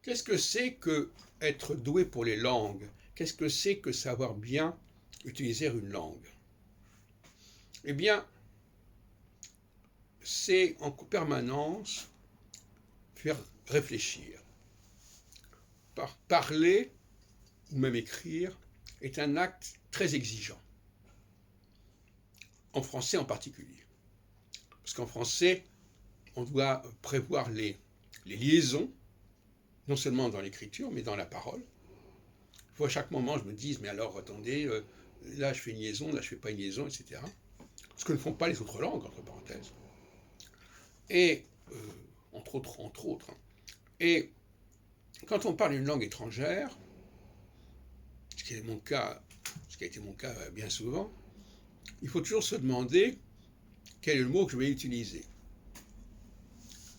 Qu'est-ce que c'est que être doué pour les langues? Qu'est-ce que c'est que savoir bien utiliser une langue? Eh bien, c'est en permanence faire réfléchir. Parler ou même écrire est un acte très exigeant. En français en particulier. Parce qu'en français, on doit prévoir les liaisons, non seulement dans l'écriture, mais dans la parole. Il faut à chaque moment, je me dise, mais alors, attendez, là, je fais une liaison, là, je ne fais pas une liaison, etc. Ce que ne font pas les autres langues, entre parenthèses. Et, entre autres. Et quand on parle une langue étrangère, ce qui a été mon cas bien souvent, il faut toujours se demander quel est le mot que je vais utiliser.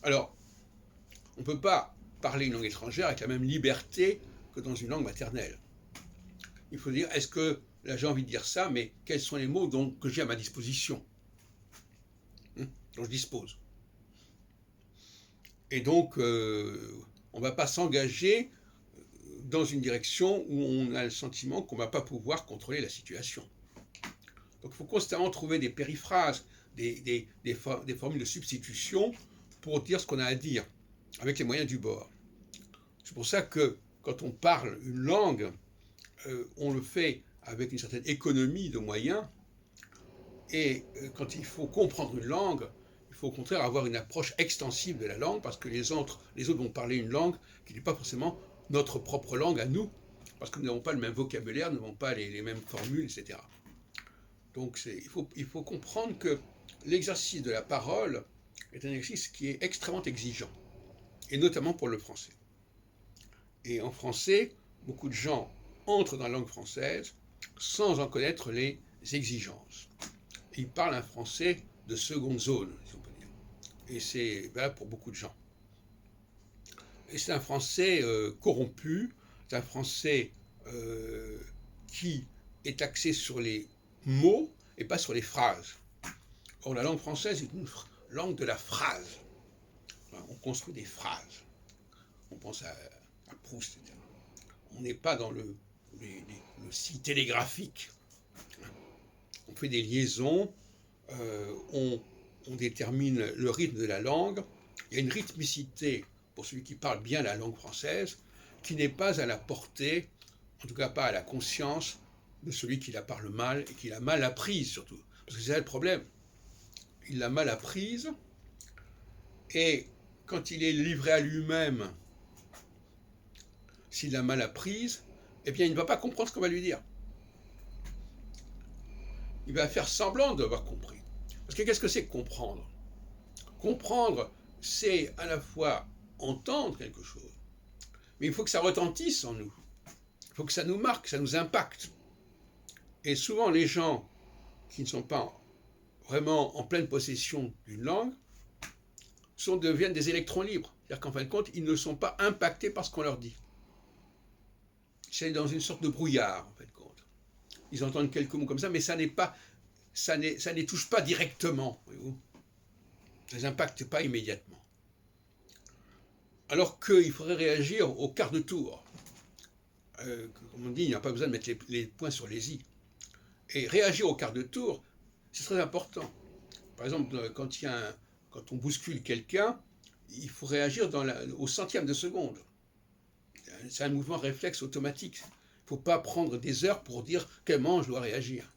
Alors, on ne peut pas parler une langue étrangère avec la même liberté que dans une langue maternelle. Il faut dire, est-ce que là j'ai envie de dire ça, mais quels sont les mots que j'ai à ma disposition, dont je dispose. Et donc, on ne va pas s'engager dans une direction où on a le sentiment qu'on ne va pas pouvoir contrôler la situation. Donc il faut constamment trouver des périphrases, des formules de substitution pour dire ce qu'on a à dire, avec les moyens du bord. C'est pour ça que quand on parle une langue, on le fait avec une certaine économie de moyens, et quand il faut comprendre une langue, il faut au contraire avoir une approche extensive de la langue, parce que les autres vont parler une langue qui n'est pas forcément notre propre langue à nous, parce que nous n'avons pas le même vocabulaire, nous n'avons pas les mêmes formules, etc. Donc il faut comprendre que l'exercice de la parole est un exercice qui est extrêmement exigeant, et notamment pour le français. Et en français, beaucoup de gens entrent dans la langue française sans en connaître les exigences. Ils parlent un français de seconde zone, si on peut dire. Et c'est valable pour beaucoup de gens. Et c'est un français corrompu, c'est un français qui est axé sur les mots et pas sur les phrases. Or, la langue française est une langue de la phrase. On construit des phrases. On pense à Proust, etc. On n'est pas dans le style télégraphique. On fait des liaisons, on détermine le rythme de la langue. Il y a une rythmicité pour celui qui parle bien la langue française qui n'est pas à la portée, en tout cas pas à la conscience de celui qui la parle mal et qui l'a mal apprise surtout. Parce que c'est ça le problème. Il l'a mal apprise et quand il est livré à lui-même, s'il l'a mal apprise, eh bien il ne va pas comprendre ce qu'on va lui dire. Il va faire semblant d'avoir compris. Parce que qu'est-ce que c'est que comprendre? Comprendre, c'est à la fois entendre quelque chose, mais il faut que ça retentisse en nous. Il faut que ça nous marque, ça nous impacte. Et souvent, les gens qui ne sont pas vraiment en pleine possession d'une langue deviennent des électrons libres. C'est-à-dire qu'en fin de compte, ils ne sont pas impactés par ce qu'on leur dit. C'est dans une sorte de brouillard, en fin de compte. Ils entendent quelques mots comme ça, mais ça ne les touche pas directement. Voyez-vous. Ça ne les impacte pas immédiatement. Alors qu'il faudrait réagir au quart de tour. Comme on dit, il n'y a pas besoin de mettre les points sur les i. Et réagir au quart de tour, c'est très important. Par exemple, quand on bouscule quelqu'un, il faut réagir au centième de seconde. C'est un mouvement réflexe automatique. Il ne faut pas prendre des heures pour dire comment je dois réagir.